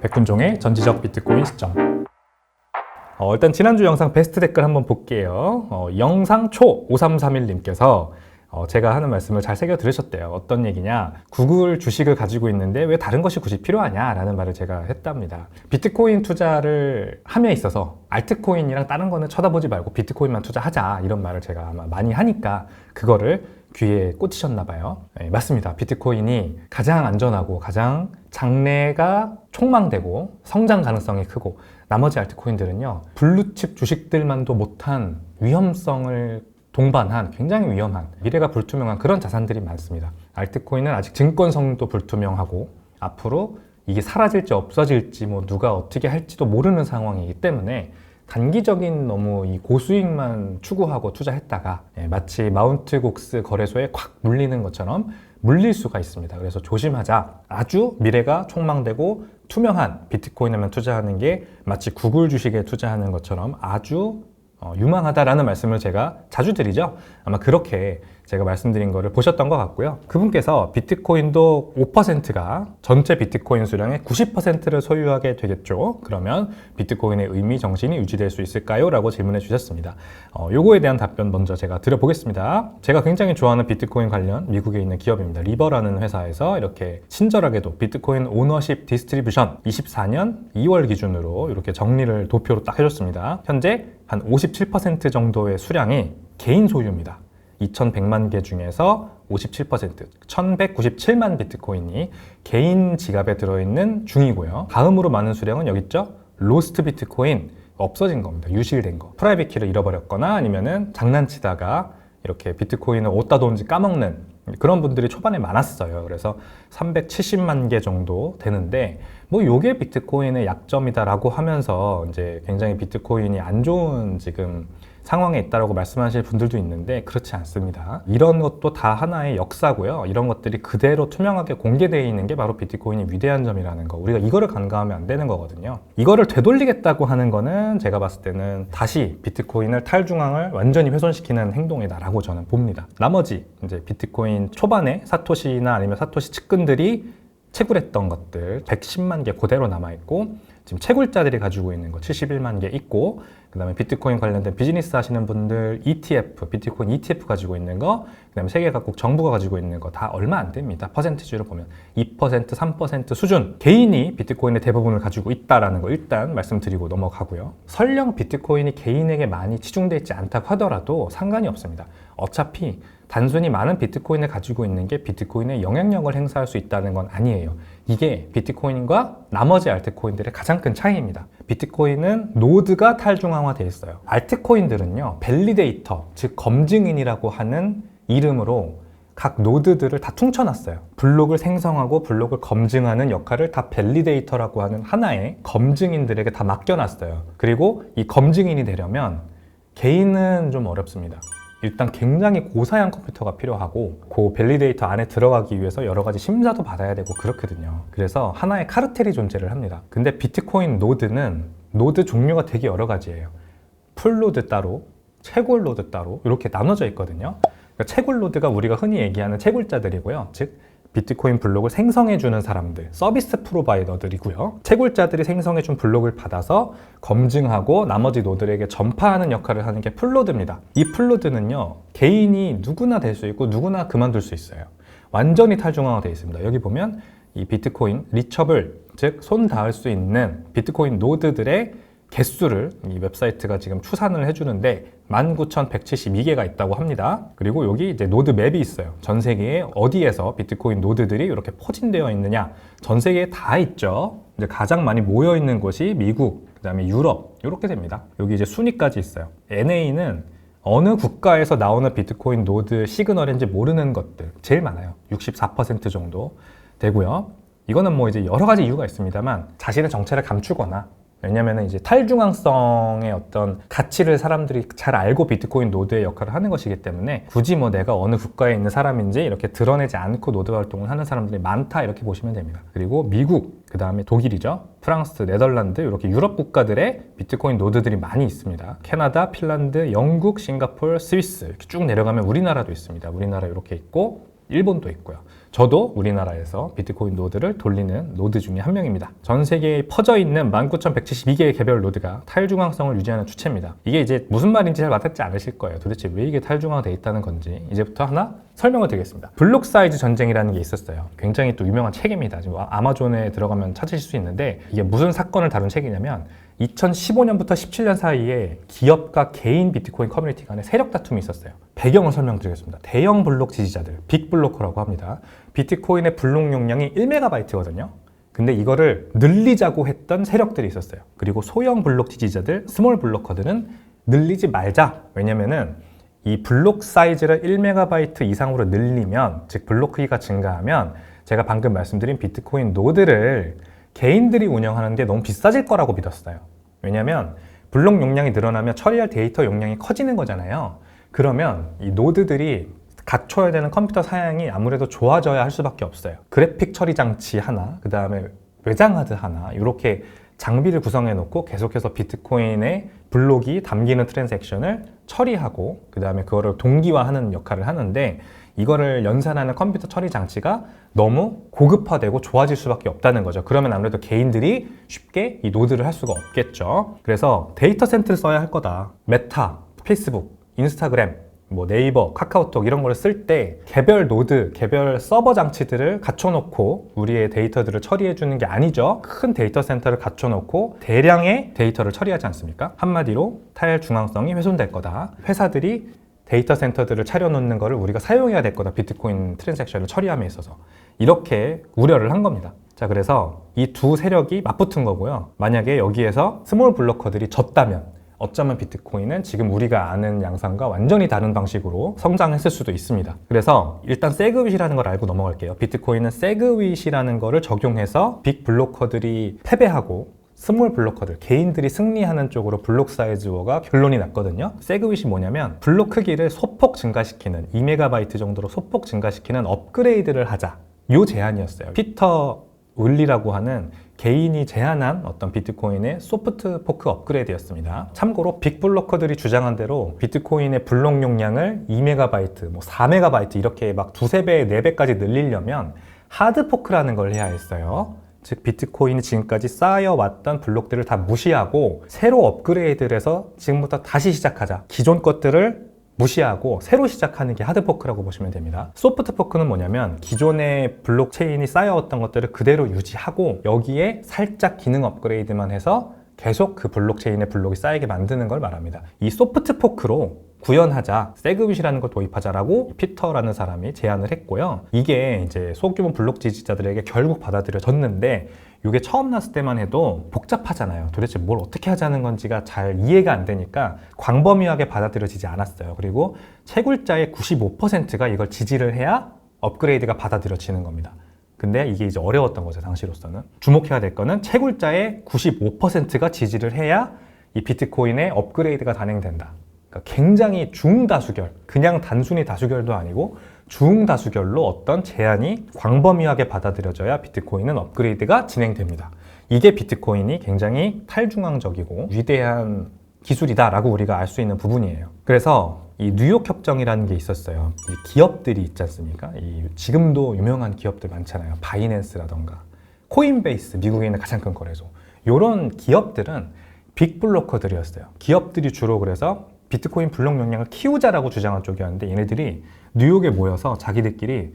백훈종의 전지적 비트코인 시점. 일단 지난주 영상 베스트 댓글 한번 볼게요. 영상초 5331님께서 제가 하는 말씀을 잘 새겨 들으셨대요. 어떤 얘기냐? 구글 주식을 가지고 있는데 왜 다른 것이 굳이 필요하냐? 라는 말을 제가 했답니다. 비트코인 투자를 함에 있어서 알트코인이랑 다른 거는 쳐다보지 말고 비트코인만 투자하자, 이런 말을 제가 아마 많이 하니까 그거를 귀에 꽂히셨나 봐요. 네, 맞습니다. 비트코인이 가장 안전하고 가장 장래가 촉망되고 성장 가능성이 크고, 나머지 알트코인들은요, 블루칩 주식들만도 못한 위험성을 동반한 굉장히 위험한, 미래가 불투명한 그런 자산들이 많습니다. 알트코인은 아직 증권성도 불투명하고 앞으로 이게 사라질지 없어질지 누가 어떻게 할지도 모르는 상황이기 때문에 단기적인 너무 이 고수익만 추구하고 투자했다가 마치 마운트 곡스 거래소에 콱 물리는 것처럼 물릴 수가 있습니다. 그래서 조심하자. 아주 미래가 촉망되고 투명한 비트코인에만 투자하는 게 마치 구글 주식에 투자하는 것처럼 아주 유망하다라는 말씀을 제가 자주 드리죠. 아마 그렇게 제가 말씀드린 거를 보셨던 것 같고요. 그분께서 비트코인도 5%가 전체 비트코인 수량의 90%를 소유하게 되겠죠. 그러면 비트코인의 의미 정신이 유지될 수 있을까요? 라고 질문해 주셨습니다. 요거에 대한 답변 먼저 제가 드려보겠습니다. 제가 굉장히 좋아하는 비트코인 관련 미국에 있는 기업입니다. 리버라는 회사에서 이렇게 친절하게도 비트코인 오너십 디스트리뷰션 24년 2월 기준으로 이렇게 정리를 도표로 딱 해줬습니다. 현재 한 57% 정도의 수량이 개인 소유입니다. 2100만 개 중에서 57%, 1197만 비트코인이 개인 지갑에 들어있는 중이고요. 다음으로 많은 수량은 여기 있죠? 로스트 비트코인, 없어진 겁니다. 유실된 거. 프라이빗 키를 잃어버렸거나 아니면은 장난치다가 이렇게 비트코인을 어디다 뒀는지 까먹는 그런 분들이 초반에 많았어요. 그래서 370만 개 정도 되는데, 요게 비트코인의 약점이다라고 하면서 이제 굉장히 비트코인이 안 좋은 지금 상황에 있다라고 말씀하실 분들도 있는데, 그렇지 않습니다. 이런 것도 다 하나의 역사고요. 이런 것들이 그대로 투명하게 공개되어 있는 게 바로 비트코인이 위대한 점이라는 거. 우리가 이거를 간과하면 안 되는 거거든요. 이거를 되돌리겠다고 하는 거는 제가 봤을 때는 다시 비트코인을 탈중앙을 완전히 훼손시키는 행동이다라고 저는 봅니다. 나머지 이제 비트코인 초반에 사토시나 아니면 사토시 측근들이 채굴했던 것들 110만 개 그대로 남아있고, 지금 채굴자들이 가지고 있는 거 71만 개 있고, 그 다음에 비트코인 관련된 비즈니스 하시는 분들 ETF, 비트코인 ETF 가지고 있는 거, 그 다음에 세계 각국 정부가 가지고 있는 거 다 얼마 안 됩니다. 퍼센티지로 보면 2%, 3% 수준. 개인이 비트코인의 대부분을 가지고 있다라는 거 일단 말씀드리고 넘어가고요. 설령 비트코인이 개인에게 많이 치중되어 있지 않다고 하더라도 상관이 없습니다. 어차피 단순히 많은 비트코인을 가지고 있는 게 비트코인의 영향력을 행사할 수 있다는 건 아니에요. 이게 비트코인과 나머지 알트코인들의 가장 큰 차이입니다. 비트코인은 노드가 탈중앙화되어 있어요. 알트코인들은요, 밸리데이터, 즉 검증인이라고 하는 이름으로 각 노드들을 다 퉁쳐놨어요. 블록을 생성하고 블록을 검증하는 역할을 다 밸리데이터라고 하는 하나의 검증인들에게 다 맡겨놨어요. 그리고 이 검증인이 되려면 개인은 좀 어렵습니다. 일단 굉장히 고사양 컴퓨터가 필요하고, 그 밸리데이터 안에 들어가기 위해서 여러 가지 심사도 받아야 되고 그렇거든요. 그래서 하나의 카르텔이 존재를 합니다. 근데 비트코인 노드는 노드 종류가 되게 여러 가지예요. 풀노드 따로, 채굴 노드 따로 이렇게 나눠져 있거든요. 그러니까 채굴 노드가 우리가 흔히 얘기하는 채굴자들이고요. 즉 비트코인 블록을 생성해주는 사람들, 서비스 프로바이더들이고요. 채굴자들이 생성해준 블록을 받아서 검증하고 나머지 노드에게 전파하는 역할을 하는 게 풀노드입니다. 이 풀노드는요, 개인이 누구나 될 수 있고 누구나 그만둘 수 있어요. 완전히 탈중앙화되어 있습니다. 여기 보면 이 비트코인 리처블, 즉 손 닿을 수 있는 비트코인 노드들의 개수를 이 웹사이트가 지금 추산을 해주는데 19,172개가 있다고 합니다. 그리고 여기 이제 노드 맵이 있어요. 전 세계에 어디에서 비트코인 노드들이 이렇게 포진되어 있느냐. 전 세계에 다 있죠. 이제 가장 많이 모여 있는 곳이 미국, 그 다음에 유럽, 이렇게 됩니다. 여기 이제 순위까지 있어요. NA는 어느 국가에서 나오는 비트코인 노드 시그널인지 모르는 것들 제일 많아요. 64% 정도 되고요. 이거는 이제 여러 가지 이유가 있습니다만, 자신의 정체를 감추거나, 왜냐면 이제 탈중앙성의 어떤 가치를 사람들이 잘 알고 비트코인 노드의 역할을 하는 것이기 때문에 굳이 내가 어느 국가에 있는 사람인지 이렇게 드러내지 않고 노드 활동을 하는 사람들이 많다, 이렇게 보시면 됩니다. 그리고 미국, 그 다음에 독일이죠. 프랑스, 네덜란드, 이렇게 유럽 국가들의 비트코인 노드들이 많이 있습니다. 캐나다, 핀란드, 영국, 싱가포르, 스위스 이렇게 쭉 내려가면 우리나라도 있습니다. 우리나라 이렇게 있고 일본도 있고요. 저도 우리나라에서 비트코인 노드를 돌리는 노드 중에 한 명입니다. 전 세계에 퍼져 있는 19,172개의 개별 노드가 탈중앙성을 유지하는 주체입니다. 이게 이제 무슨 말인지 잘 와닿지 않으실 거예요. 도대체 왜 이게 탈중앙화되어 있다는 건지 이제부터 하나 설명을 드리겠습니다. 블록 사이즈 전쟁이라는 게 있었어요. 굉장히 또 유명한 책입니다. 지금 아마존에 들어가면 찾으실 수 있는데 이게 무슨 사건을 다룬 책이냐면 2015년부터 17년 사이에 기업과 개인 비트코인 커뮤니티 간에 세력 다툼이 있었어요. 배경을 설명드리겠습니다. 대형 블록 지지자들, 빅블로커라고 합니다. 비트코인의 블록 용량이 1MB거든요. 근데 이거를 늘리자고 했던 세력들이 있었어요. 그리고 소형 블록 지지자들, 스몰 블로커들은 늘리지 말자. 왜냐면은 이 블록 사이즈를 1MB 이상으로 늘리면, 즉 블록 크기가 증가하면 제가 방금 말씀드린 비트코인 노드를 개인들이 운영하는데 너무 비싸질 거라고 믿었어요. 왜냐면 블록 용량이 늘어나면 처리할 데이터 용량이 커지는 거잖아요. 그러면 이 노드들이 갖춰야 되는 컴퓨터 사양이 아무래도 좋아져야 할 수밖에 없어요. 그래픽 처리 장치 하나, 그 다음에 외장 하드 하나, 이렇게 장비를 구성해 놓고 계속해서 비트코인의 블록이 담기는 트랜잭션을 처리하고 그 다음에 그거를 동기화하는 역할을 하는데, 이거를 연산하는 컴퓨터 처리 장치가 너무 고급화되고 좋아질 수밖에 없다는 거죠. 그러면 아무래도 개인들이 쉽게 이 노드를 할 수가 없겠죠. 그래서 데이터 센터를 써야 할 거다. 메타, 페이스북, 인스타그램, 뭐 네이버, 카카오톡 이런 걸 쓸 때 개별 노드, 개별 서버 장치들을 갖춰놓고 우리의 데이터들을 처리해 주는 게 아니죠. 큰 데이터 센터를 갖춰놓고 대량의 데이터를 처리하지 않습니까? 한마디로 탈중앙성이 훼손될 거다. 회사들이 데이터 센터들을 차려놓는 거를 우리가 사용해야 될 거다. 비트코인 트랜잭션을 처리함에 있어서. 이렇게 우려를 한 겁니다. 자, 그래서 이 두 세력이 맞붙은 거고요. 만약에 여기에서 스몰 블로커들이 졌다면 어쩌면 비트코인은 지금 우리가 아는 양상과 완전히 다른 방식으로 성장했을 수도 있습니다. 그래서 일단 세그윗이라는 걸 알고 넘어갈게요. 비트코인은 세그윗이라는 거를 적용해서 빅 블로커들이 패배하고 스몰 블로커들, 개인들이 승리하는 쪽으로 블록 사이즈 워가 결론이 났거든요. 세그윗이 뭐냐면 블록 크기를 소폭 증가시키는 2MB 정도로 소폭 증가시키는 업그레이드를 하자. 요 제안이었어요. 피터 울리라고 하는 개인이 제안한 어떤 비트코인의 소프트 포크 업그레이드였습니다. 참고로 빅블로커들이 주장한 대로 비트코인의 블록 용량을 2MB, 뭐 4MB 이렇게 막 두세 배, 네 배까지 늘리려면 하드 포크라는 걸 해야 했어요. 즉 비트코인이 지금까지 쌓여왔던 블록들을 다 무시하고 새로 업그레이드를 해서 지금부터 다시 시작하자. 기존 것들을 무시하고 새로 시작하는 게 하드포크라고 보시면 됩니다. 소프트포크는 뭐냐면 기존의 블록체인이 쌓여왔던 것들을 그대로 유지하고 여기에 살짝 기능 업그레이드만 해서 계속 그 블록체인의 블록이 쌓이게 만드는 걸 말합니다. 이 소프트포크로 구현하자, 세그윗이라는 걸 도입하자라고 피터라는 사람이 제안을 했고요. 이게 이제 소규모 블록 지지자들에게 결국 받아들여졌는데 이게 처음 났을 때만 해도 복잡하잖아요. 도대체 뭘 어떻게 하자는 건지가 잘 이해가 안 되니까 광범위하게 받아들여지지 않았어요. 그리고 채굴자의 95%가 이걸 지지를 해야 업그레이드가 받아들여지는 겁니다. 근데 이게 이제 어려웠던 거죠, 당시로서는. 주목해야 될 거는 채굴자의 95%가 지지를 해야 이 비트코인의 업그레이드가 단행된다. 그러니까 굉장히 중다수결, 그냥 단순히 다수결도 아니고 중다수결로 어떤 제안이 광범위하게 받아들여져야 비트코인은 업그레이드가 진행됩니다. 이게 비트코인이 굉장히 탈중앙적이고 위대한 기술이다라고 우리가 알 수 있는 부분이에요. 그래서 이 뉴욕 협정이라는 게 있었어요. 이 기업들이 있지 않습니까? 지금도 유명한 기업들 많잖아요. 바이낸스라던가 코인베이스, 미국에 있는 가장 큰 거래소. 이런 기업들은 빅블로커들이었어요. 기업들이 주로 그래서 비트코인 블록 용량을 키우자라고 주장한 쪽이었는데 얘네들이 뉴욕에 모여서 자기들끼리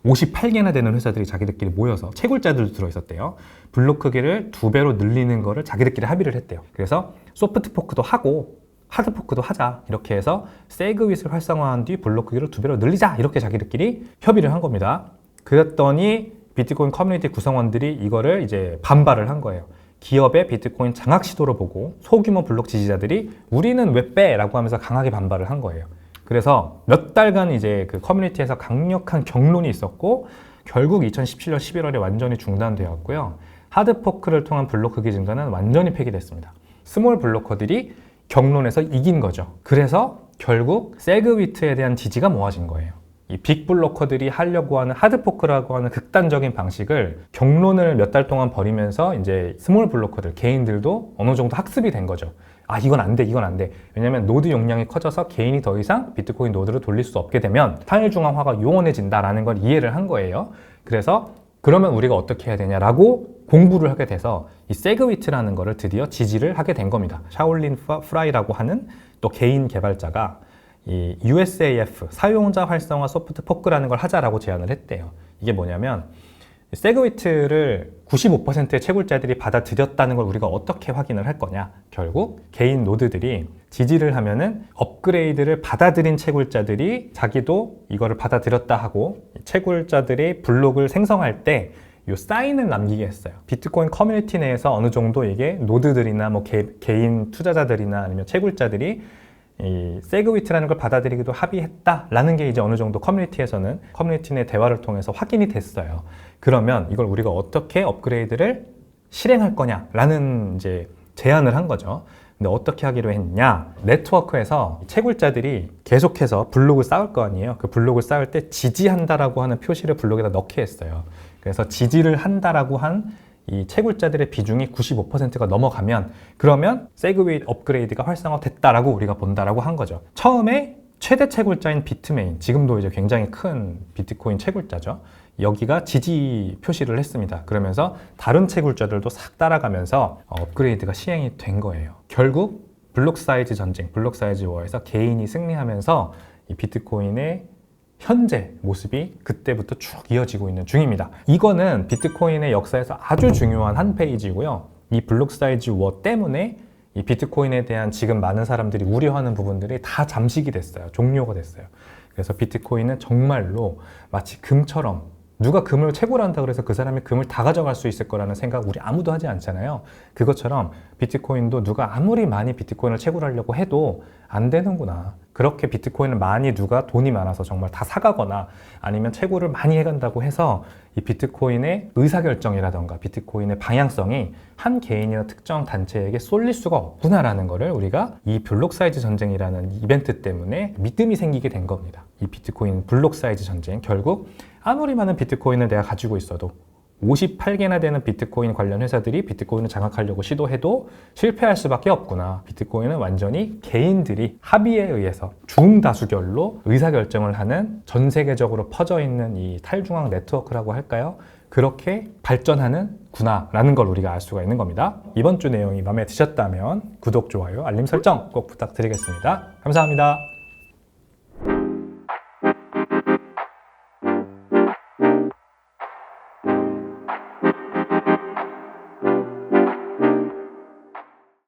58개나 되는 회사들이 자기들끼리 모여서 채굴자들도 들어있었대요. 블록 크기를 2배로 늘리는 거를 자기들끼리 합의를 했대요. 그래서 소프트 포크도 하고 하드 포크도 하자. 이렇게 해서 세그윗을 활성화한 뒤 블록 크기를 2배로 늘리자. 이렇게 자기들끼리 협의를 한 겁니다. 그랬더니 비트코인 커뮤니티 구성원들이 이거를 이제 반발을 한 거예요. 기업의 비트코인 장악 시도를 보고 소규모 블록 지지자들이 우리는 왜 빼? 라고 하면서 강하게 반발을 한 거예요. 그래서 몇 달간 이제 그 커뮤니티에서 강력한 격론이 있었고 결국 2017년 11월에 완전히 중단되었고요. 하드포크를 통한 블록 크기 증가는 완전히 폐기됐습니다. 스몰 블로커들이 격론에서 이긴 거죠. 그래서 결국 세그위트에 대한 지지가 모아진 거예요. 이 빅블로커들이 하려고 하는 하드포크라고 하는 극단적인 방식을 격론을 몇 달 동안 벌이면서 이제 스몰 블로커들, 개인들도 어느 정도 학습이 된 거죠. 아, 이건 안 돼, 이건 안 돼. 왜냐면 노드 용량이 커져서 개인이 더 이상 비트코인 노드를 돌릴 수 없게 되면 탄일중앙화가 요원해진다라는 걸 이해를 한 거예요. 그래서 그러면 우리가 어떻게 해야 되냐라고 공부를 하게 돼서 이 세그위트라는 거를 드디어 지지를 하게 된 겁니다. 샤올린 프라이라고 하는 또 개인 개발자가 이 USAF, 사용자 활성화 소프트 포크라는 걸 하자라고 제안을 했대요. 이게 뭐냐면 세그위트를 95%의 채굴자들이 받아들였다는 걸 우리가 어떻게 확인을 할 거냐. 결국 개인 노드들이 지지를 하면은 업그레이드를 받아들인 채굴자들이 자기도 이거를 받아들였다 하고 채굴자들이 블록을 생성할 때 이 사인을 남기게 했어요. 비트코인 커뮤니티 내에서 어느 정도 이게 노드들이나 뭐 개인 투자자들이나 아니면 채굴자들이 이 세그위트라는 걸 받아들이기도 합의했다라는 게 이제 어느 정도 커뮤니티에서는 커뮤니티 내 대화를 통해서 확인이 됐어요. 그러면 이걸 우리가 어떻게 업그레이드를 실행할 거냐라는 이제 제안을 한 거죠. 근데 어떻게 하기로 했냐? 네트워크에서 채굴자들이 계속해서 블록을 쌓을 거 아니에요. 그 블록을 쌓을 때 지지한다라고 하는 표시를 블록에다 넣게 했어요. 그래서 지지를 한다라고 한 이 채굴자들의 비중이 95%가 넘어가면 그러면 세그웨이 업그레이드가 활성화됐다라고 우리가 본다라고 한 거죠. 처음에 최대 채굴자인 비트메인, 지금도 이제 굉장히 큰 비트코인 채굴자죠. 여기가 지지 표시를 했습니다. 그러면서 다른 채굴자들도 싹 따라가면서 업그레이드가 시행이 된 거예요. 결국 블록 사이즈 전쟁, 블록 사이즈 워에서 개인이 승리하면서 이 비트코인의 현재 모습이 그때부터 쭉 이어지고 있는 중입니다. 이거는 비트코인의 역사에서 아주 중요한 한 페이지고요. 이 블록 사이즈 워 때문에 이 비트코인에 대한 지금 많은 사람들이 우려하는 부분들이 다 잠식이 됐어요. 종료가 됐어요. 그래서 비트코인은 정말로 마치 금처럼 누가 금을 채굴 한다 그래서 그 사람이 금을 다 가져갈 수 있을 거라는 생각 우리 아무도 하지 않잖아요. 그것처럼 비트코인도 누가 아무리 많이 비트코인을 채굴하려고 해도 안 되는구나. 그렇게 비트코인을 많이 누가 돈이 많아서 정말 다 사가거나 아니면 채굴을 많이 해간다고 해서 이 비트코인의 의사결정이라던가 비트코인의 방향성이 한 개인이나 특정 단체에게 쏠릴 수가 없구나라는 거를 우리가 이 블록 사이즈 전쟁이라는 이벤트 때문에 믿음이 생기게 된 겁니다. 이 비트코인 블록 사이즈 전쟁, 결국 아무리 많은 비트코인을 내가 가지고 있어도 58개나 되는 비트코인 관련 회사들이 비트코인을 장악하려고 시도해도 실패할 수밖에 없구나. 비트코인은 완전히 개인들이 합의에 의해서 중다수결로 의사결정을 하는 전 세계적으로 퍼져 있는 이 탈중앙 네트워크라고 할까요? 그렇게 발전하는 구나라는 걸 우리가 알 수가 있는 겁니다. 이번 주 내용이 마음에 드셨다면 구독, 좋아요, 알림 설정 꼭 부탁드리겠습니다. 감사합니다.